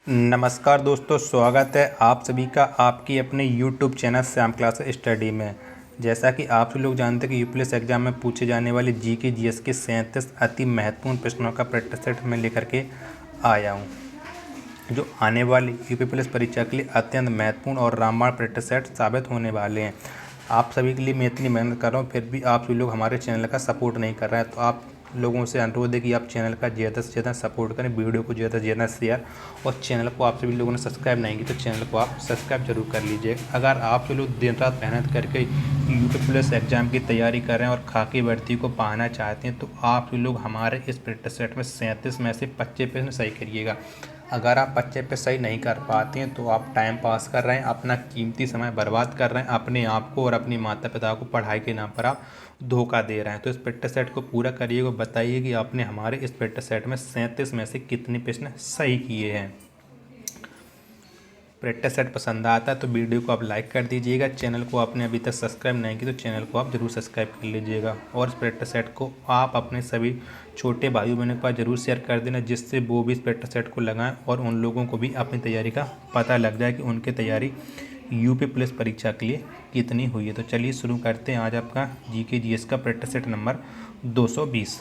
नमस्कार दोस्तों, स्वागत है आप सभी का आपकी अपने YouTube channel Shyam class study में। जैसा कि आप सभी लोग जानते हैं कि यूपीएससी एग्जाम में पूछे जाने वाले जीके जीएस के 37 अति महत्वपूर्ण प्रश्नों का प्रैक्टिस सेट मैं लेकर के आया हूं, जो आने वाली यूपी पुलिस परीक्षा के लिए अत्यंत महत्वपूर्ण और रामबाण प्रैक्टिस सेट साबित होने वाले हैं। आप सभी के लिए मैं इतनी मेहनत कर रहा हूँ, फिर भी आप सभी लोग हमारे चैनल का सपोर्ट नहीं कर रहे हैं, तो आप लोगों से अनुरोध है कि आप चैनल का ज़्यादा से ज़्यादा सपोर्ट करें, वीडियो को ज़्यादा से ज़्यादा शेयर, और चैनल को आप सभी लोगों ने सब्सक्राइब नहीं की तो चैनल को आप सब्सक्राइब जरूर कर लीजिए। अगर आप सभी लोग दिन रात मेहनत करके यूपी पुलिस एग्जाम की तैयारी कर रहे हैं और खाकी भर्ती को पाना चाहते हैं, तो आप सभी लोग हमारे इस प्रैक्टिस सेट में 37 में से 25 प्रश्न सही करिएगा। अगर आप 25 पे सही नहीं कर पाते हैं तो आप टाइम पास कर रहे हैं, अपना कीमती समय बर्बाद कर रहे हैं, अपने आप को और अपने माता पिता को पढ़ाई के नाम पर आप धोखा दे रहे हैं। तो इस प्रैक्टिस सेट को पूरा करिएगा। बताइए कि आपने हमारे इस प्रैक्टिस सेट में 37 में से कितने प्रश्न सही किए हैं। प्रैक्टिस सेट पसंद आता है तो वीडियो को आप लाइक कर दीजिएगा। चैनल को आपने अभी तक सब्सक्राइब नहीं की तो चैनल को आप जरूर सब्सक्राइब कर लीजिएगा, और इस प्रैक्टिस सेट को आप अपने सभी छोटे भाई बहनों के पास जरूर शेयर कर देना, जिससे वो भी इस प्रैक्टिस सेट को लगाएं और उन लोगों को भी अपनी तैयारी का पता लग जाए कि उनकी तैयारी यूपी पुलिस परीक्षा के लिए कितनी हुई है। तो चलिए शुरू करते हैं आज आपका जीके जीएस का प्रैक्टिस सेट नंबर 220।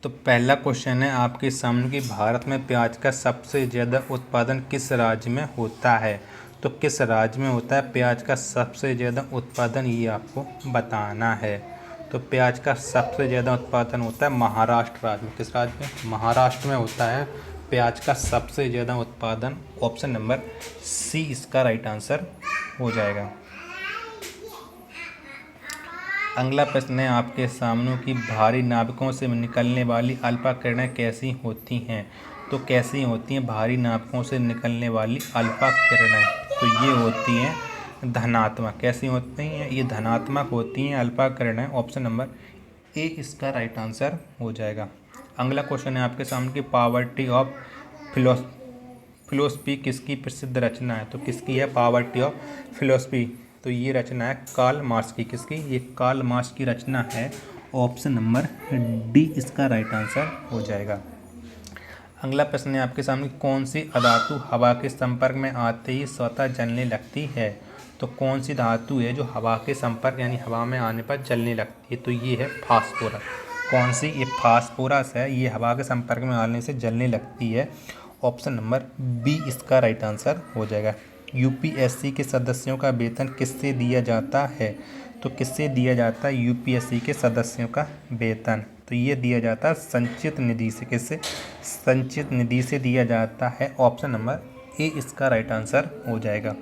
तो पहला क्वेश्चन है आपके सामने कि भारत में प्याज का सबसे ज़्यादा उत्पादन किस राज्य में होता है। तो किस राज्य में होता है प्याज का सबसे ज़्यादा उत्पादन, ये आपको बताना है। तो प्याज का सबसे ज़्यादा उत्पादन होता है महाराष्ट्र राज्य में। किस राज्य में? महाराष्ट्र में होता है प्याज का सबसे ज़्यादा उत्पादन। ऑप्शन नंबर सी इसका राइट आंसर हो जाएगा। अगला प्रश्न है आपके सामने कि भारी नाविकों से निकलने वाली अल्फा किरणें कैसी होती हैं। तो कैसी होती हैं भारी नाविकों से निकलने वाली अल्फा किरणें? तो ये होती हैं धनात्मक। कैसी होती हैं? ये धनात्मक होती हैं अल्फा किरणें। ऑप्शन नंबर ए इसका राइट आंसर हो जाएगा। अगला क्वेश्चन है आपके सामने कि पॉवर्टी ऑफ फिलोसफी किसकी प्रसिद्ध रचना है। तो किसकी है पॉवर्टी ऑफ फिलोसफी? तो ये रचना है कार्ल मार्क्स की। किसकी? ये कार्ल मार्क्स की रचना है। ऑप्शन नंबर डी इसका राइट आंसर हो जाएगा। अगला प्रश्न है आपके सामने कौन सी अधातु हवा के संपर्क में आते ही स्वतः जलने लगती है। तो कौन सी धातु है जो हवा के संपर्क यानी हवा में आने पर जलने लगती है? तो ये है फास्फोरस। कौन सी? ये फास्फोरस है, ये हवा के संपर्क में आने से जलने लगती है। ऑप्शन नंबर बी इसका राइट आंसर हो जाएगा। यूपीएससी के सदस्यों का वेतन किससे दिया जाता है। तो किससे दिया जाता है यूपीएससी के सदस्यों का वेतन? तो ये दिया जाता है संचित निधि से। किससे? संचित निधि से दिया जाता है। ऑप्शन नंबर ए इसका राइट आंसर हो जाएगा।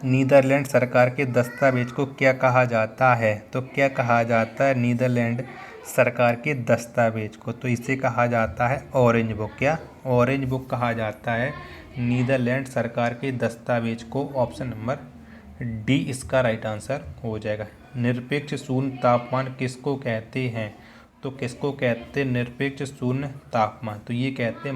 नीदरलैंड सरकार के दस्तावेज को क्या कहा जाता है। तो क्या कहा जाता है नीदरलैंड सरकार के दस्तावेज को? तो इसे कहा जाता है ऑरेंज बुक। क्या? ऑरेंज बुक कहा जाता है नीदरलैंड सरकार के दस्तावेज को। ऑप्शन नंबर डी इसका राइट आंसर हो जाएगा। निरपेक्ष शून्य तापमान किसको कहते हैं। तो किसको कहते हैं निरपेक्ष शून्य तापमान? तो ये कहते हैं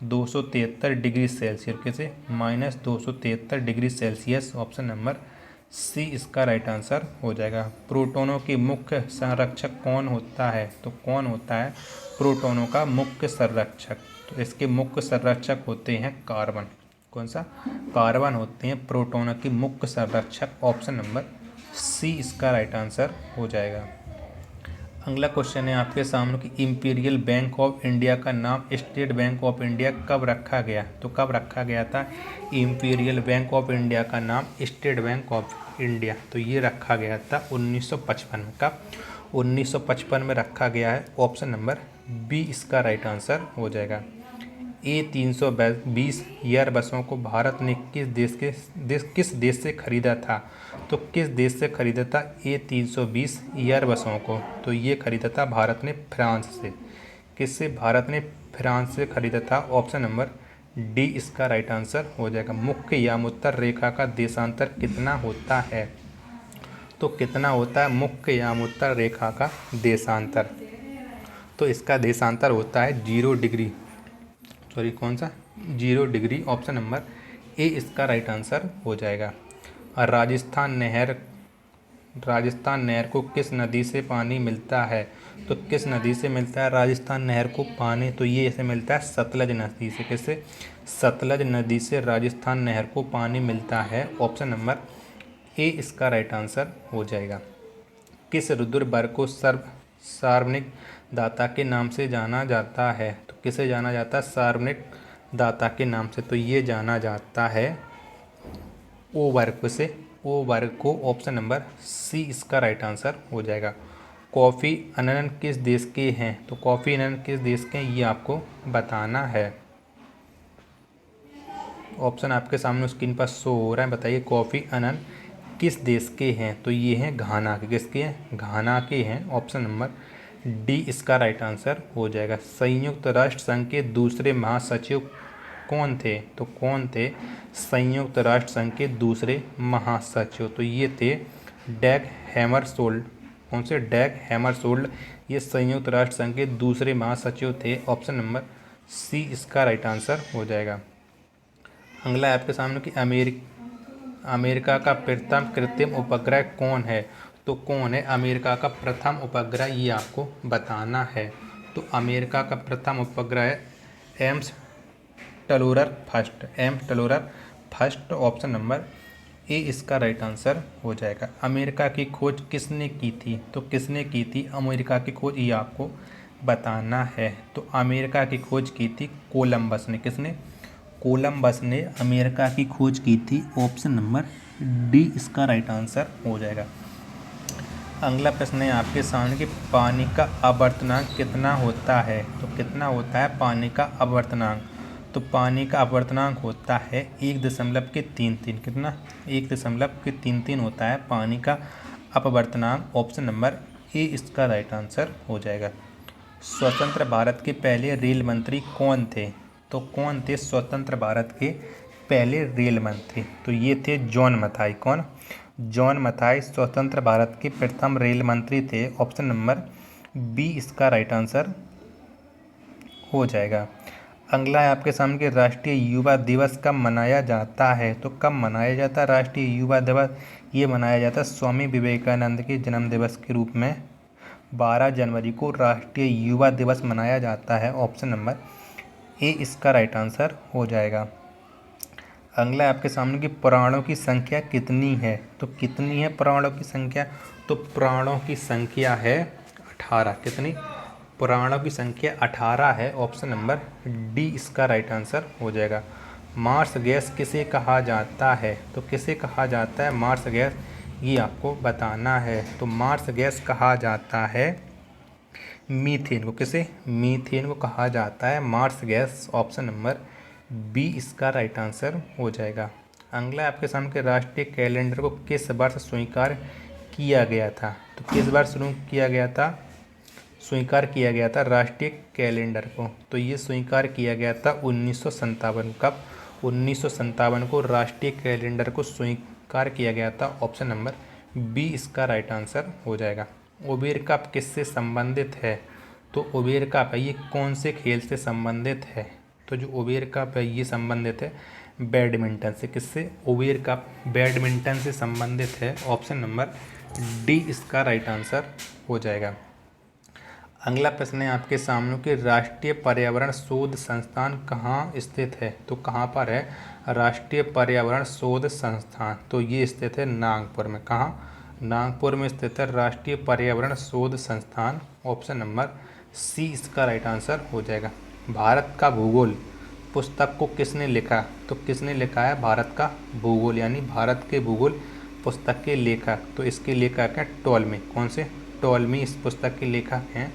-273 डिग्री सेल्सियस। कैसे? -273 degree Celsius. Option number C इसका राइट आंसर हो जाएगा। प्रोटॉनों के मुख्य संरक्षक कौन होता है। तो कौन होता है प्रोटॉनों का मुख्य संरक्षक? तो इसके मुख्य संरक्षक होते हैं कार्बन। कौन सा? कार्बन होते हैं प्रोटॉनों के मुख्य संरक्षक। ऑप्शन नंबर सी इसका राइट आंसर हो जाएगा। अगला क्वेश्चन है आपके सामने कि इंपीरियल बैंक ऑफ इंडिया का नाम स्टेट बैंक ऑफ इंडिया कब रखा गया। तो कब रखा गया था इंपीरियल बैंक ऑफ इंडिया का नाम स्टेट बैंक ऑफ इंडिया? तो ये रखा गया था 1955 में। कब? 1955 में रखा गया है। ऑप्शन नंबर बी इसका राइट आंसर हो जाएगा। A320 एयरबसों को भारत ने किस देश से खरीदा था। तो किस देश से खरीदा था A320 एयरबसों को? तो ये खरीदा था भारत ने फ्रांस से। किससे? भारत ने फ्रांस से खरीदा था। ऑप्शन नंबर डी इसका राइट आंसर हो जाएगा। मुख्य यामोत्तर रेखा का देशांतर कितना होता है। तो कितना होता है मुख्य यामोत्तर रेखा का देशांतर? तो इसका देशांतर होता है 0 डिग्री। सॉरी, कौन सा? 0 डिग्री। ऑप्शन नंबर ए इसका राइट आंसर हो जाएगा। राजस्थान नहर राजस्थान नहर को किस नदी से पानी मिलता है? तो किस नदी से मिलता है राजस्थान नहर को पानी? तो ये इसे मिलता है सतलज नदी से। किससे? सतलज नदी से राजस्थान नहर को पानी मिलता है। ऑप्शन नंबर ए इसका राइट आंसर हो जाएगा। किस रुद्र वर को सार्वजनिक दाता के नाम से जाना जाता है? तो किसे जाना जाता है सार्वजनिक दाता के नाम से? तो ये जाना जाता है ओ वर्ग से, ओ वर्ग को। ऑप्शन नंबर सी इसका राइट आंसर हो जाएगा। कॉफ़ी अनन किस देश के हैं? तो कॉफ़ी अनन किस देश के हैं ये आपको बताना है। ऑप्शन आपके सामने स्क्रीन पर शो हो रहा है, बताइए कॉफ़ी अनन किस देश के हैं? तो ये हैं घाना के। किसके हैं? घाना के हैं। ऑप्शन नंबर डी इसका राइट आंसर हो जाएगा। संयुक्त राष्ट्र संघ के दूसरे महासचिव कौन थे? तो कौन थे संयुक्त राष्ट्र संघ के दूसरे महासचिव? तो ये थे डैग हैमरशोल्ड। कौन से? डैग हैमरशोल्ड। ये संयुक्त राष्ट्र संघ के दूसरे महासचिव थे। ऑप्शन नंबर सी इसका राइट आंसर हो जाएगा। अगला है आपके सामने कि अमेरिका का प्रथम कृत्रिम उपग्रह कौन है? तो कौन है अमेरिका का प्रथम उपग्रह ये आपको बताना है। तो अमेरिका का प्रथम उपग्रह है Explorer first. Explorer first. Option number A इसका राइट आंसर हो जाएगा। अमेरिका की खोज किसने की थी? तो किसने की थी अमेरिका की खोज ये आपको बताना है। तो अमेरिका की खोज की थी कोलंबस ने। किसने? कोलंबस ने अमेरिका की खोज की थी। ऑप्शन नंबर डी इसका राइट आंसर हो जाएगा। अगला प्रश्न है आपके सामने कि पानी का अपवर्तनांक कितना होता है? तो कितना होता है पानी का अपवर्तनांक? तो पानी का अपवर्तनांक होता है 1.33। कितना? 1.33 होता है पानी का अपवर्तनांक। ऑप्शन नंबर ए इसका राइट आंसर हो जाएगा। स्वतंत्र भारत के पहले रेल मंत्री कौन थे? तो कौन थे स्वतंत्र भारत के पहले रेल मंत्री? तो ये थे जॉन मथाई। कौन? जॉन मथाई स्वतंत्र भारत के प्रथम रेल मंत्री थे। ऑप्शन नंबर बी इसका राइट आंसर हो जाएगा। अगला है आपके सामने कि राष्ट्रीय युवा दिवस कब मनाया जाता है? तो कब मनाया जाता है राष्ट्रीय युवा दिवस? ये मनाया जाता है स्वामी विवेकानंद के जन्म दिवस के रूप में 12 जनवरी को राष्ट्रीय युवा दिवस मनाया जाता है। ऑप्शन नंबर ए इसका राइट आंसर हो जाएगा। अगला है आपके सामने कि प्राणों की संख्या कितनी है? तो कितनी है प्राणों की संख्या? तो प्राणों की संख्या है 18। कितनी? प्राणों की संख्या 18 है। ऑप्शन नंबर डी इसका राइट आंसर हो जाएगा। मार्स गैस किसे कहा जाता है? तो किसे कहा जाता है मार्स गैस ये आपको बताना है। तो मार्स गैस कहा जाता है मीथेन को। किसे? मीथेन को कहा जाता है marsh gas. Option number B इसका राइट आंसर हो जाएगा। अगला आपके सामने के राष्ट्रीय कैलेंडर को किस वर्ष स्वीकार किया गया था? तो किस वर्ष शुरू किया गया था? स्वीकार किया गया था राष्ट्रीय कैलेंडर को। तो ये स्वीकार किया गया था 1957। कब? 1957 को राष्ट्रीय कैलेंडर को स्वीकार किया गया था। ऑप्शन नंबर बी इसका राइट आंसर हो जाएगा। उबेर कप किससे संबंधित है? तो उबेर कप है ये कौन से खेल से संबंधित है? तो जो उबेर कप है ये संबंधित है बैडमिंटन से। किससे? उबेर कप बैडमिंटन से संबंधित है। ऑप्शन नंबर डी इसका राइट आंसर हो जाएगा। अगला प्रश्न है आपके सामने कि राष्ट्रीय पर्यावरण शोध संस्थान कहाँ स्थित है? तो कहाँ पर है राष्ट्रीय पर्यावरण शोध संस्थान? तो ये स्थित है नागपुर में। कहाँ? नागपुर में स्थित है राष्ट्रीय पर्यावरण शोध संस्थान। ऑप्शन नंबर सी इसका राइट आंसर हो जाएगा। भारत का भूगोल पुस्तक को किसने लिखा? तो किसने लिखा है भारत का भूगोल यानी भारत के भूगोल पुस्तक के लेखक? तो इसके लेखक हैं टॉलमी। कौन से? टॉलमी इस पुस्तक के लेखक हैं।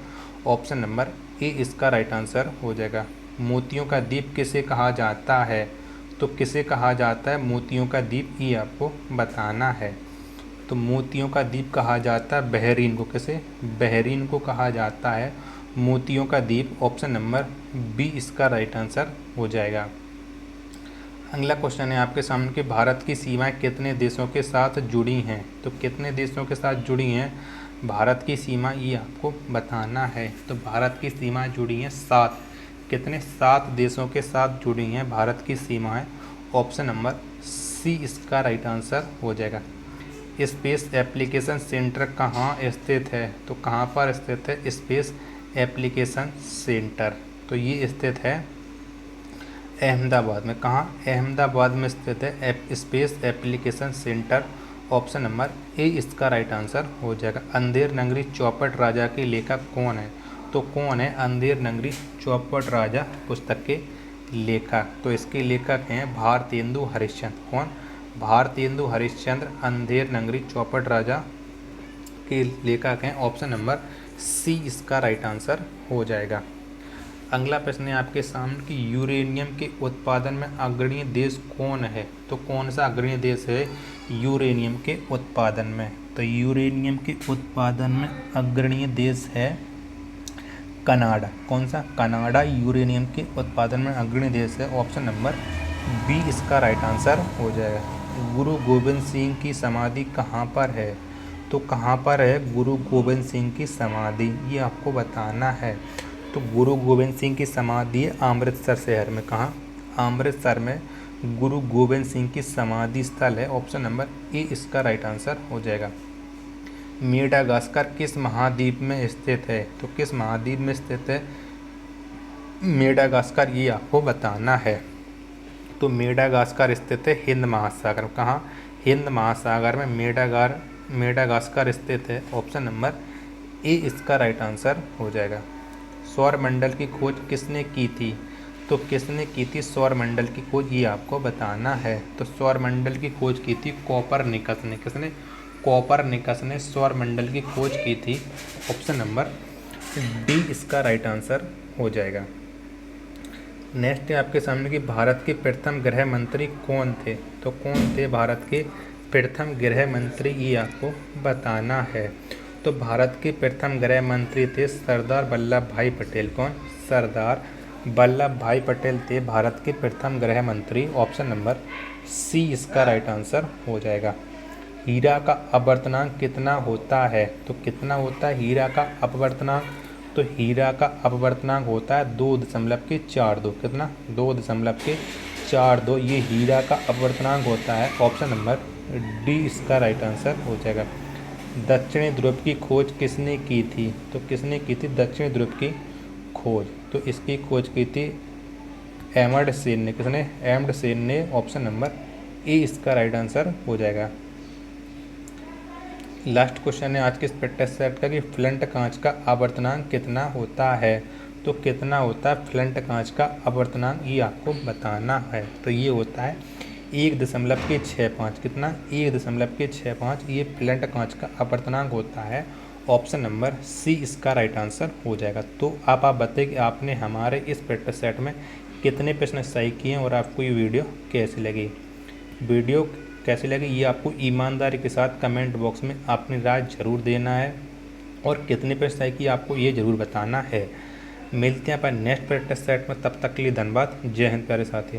ऑप्शन नंबर ए इसका राइट आंसर हो जाएगा। मोतियों का द्वीप किसे कहा जाता है? तो किसे कहा जाता है मोतियों का द्वीप ये आपको बताना है। तो मोतियों का द्वीप कहा जाता है बहरीन को। किसे? बहरीन को कहा जाता है मोतियों का द्वीप। ऑप्शन नंबर बी इसका राइट आंसर हो जाएगा। अगला क्वेश्चन है आपके सामने कि भारत की सीमाएं कितने देशों के साथ जुड़ी हैं? तो कितने देशों के साथ जुड़ी हैं भारत की सीमा ये आपको बताना है। तो भारत की सीमाएं जुड़ी हैं 7। कितने? 7 देशों के साथ जुड़ी हैं भारत की सीमाएं। ऑप्शन नंबर सी इसका राइट आंसर हो जाएगा। स्पेस एप्लीकेशन सेंटर कहाँ स्थित है? तो कहाँ पर स्थित है स्पेस एप्लीकेशन सेंटर? तो ये स्थित है अहमदाबाद में। कहाँ? अहमदाबाद में स्थित है space application centre. Option number A इसका राइट आंसर हो जाएगा। अंधेर नगरी चौपट राजा के लेखक कौन है? तो कौन है अंधेर नगरी चौपट राजा पुस्तक के लेखक? तो इसके लेखक हैं भारतेंदु हरिश्चंद्र। कौन? भारतेंदु हरिश्चंद्र अंधेर नगरी चौपट राजा के लेखक हैं। ऑप्शन नंबर सी इसका राइट आंसर हो जाएगा। अगला प्रश्न है आपके सामने कि यूरेनियम के उत्पादन में अग्रणी देश कौन है? तो कौन सा अग्रणी देश है यूरेनियम के उत्पादन में? तो यूरेनियम के उत्पादन में अग्रणी देश है कनाडा। कौन सा? कनाडा यूरेनियम के उत्पादन में अग्रणी देश है। ऑप्शन नंबर बी इसका राइट आंसर हो जाएगा। गुरु गोविंद सिंह की समाधि कहाँ पर है? तो कहाँ पर है गुरु गोविंद सिंह की समाधि? ये आपको बताना है। तो गुरु गोविंद सिंह की समाधि है अमृतसर शहर में। कहाँ? अमृतसर में गुरु गोविंद सिंह की समाधि स्थल है। ऑप्शन नंबर ए इसका राइट आंसर हो जाएगा। मेडागास्कर किस महाद्वीप में स्थित है? तो किस महाद्वीप में स्थित है मेडागास्कर? ये आपको बताना है। तो मेडागास्कर स्थित है हिंद महासागर। कहाँ? हिंद महासागर में मेडागास्कर स्थित है। ऑप्शन नंबर ए इसका राइट आंसर हो जाएगा। सौरमंडल की खोज किसने की थी? तो किसने की थी सौरमंडल की खोज? ये आपको बताना है। तो सौरमंडल की खोज की थी कोपरनिकस ने। किसने? कोपरनिकस ने सौरमंडल की खोज की थी। ऑप्शन नंबर डी इसका राइट आंसर हो जाएगा। नेक्स्ट है आपके सामने कि भारत के प्रथम गृह मंत्री कौन थे? तो कौन थे भारत के प्रथम गृह मंत्री? ये आपको बताना है। तो भारत के प्रथम गृह मंत्री थे सरदार वल्लभ भाई पटेल। कौन? सरदार वल्लभ भाई पटेल थे भारत के प्रथम गृह मंत्री। ऑप्शन नंबर सी इसका राइट आंसर हो जाएगा। हीरा का अपवर्तनांक कितना होता है? तो कितना होता है हीरा का अपवर्तनांक? तो हीरा का अपवर्तनांक होता है 2.42। कितना? 2.42। ये हीरा का अपवर्तनांक होता है। ऑप्शन नंबर डी इसका राइट आंसर हो जाएगा। दक्षिणी ध्रुव की खोज किसने की थी? तो किसने की थी दक्षिणी ध्रुव की खोज? तो इसकी खोज की थी एमंड सेन ने। किसने? एमंड सेन ने। ऑप्शन नंबर ए इसका राइट आंसर हो जाएगा। लास्ट क्वेश्चन है आज के इस प्रैक्टिस सेट का कि फ्लंट कांच का अपवर्तनांक कितना होता है? तो कितना होता है फ्लंट कांच का अपवर्तनांक? ये आपको बताना है। तो ये होता है 1.65। कितना? 1.65। ये फ्लंट कांच का अपवर्तनांक होता है। ऑप्शन नंबर सी इसका राइट आंसर हो जाएगा। तो आप बताइए कि आपने हमारे इस प्रैक्टिस सेट में कितने प्रश्न सही किए और आपको ये वीडियो कैसी लगी? वीडियो कैसी लगी ये आपको ईमानदारी के साथ कमेंट बॉक्स में अपनी राय ज़रूर देना है और कितने प्रश्न सही किए आपको ये ज़रूर बताना है। मिलते हैं अपन नेक्स्ट प्रैक्टिस सेट में। तब तक के लिए धन्यवाद। जय हिंद प्यारे साथी।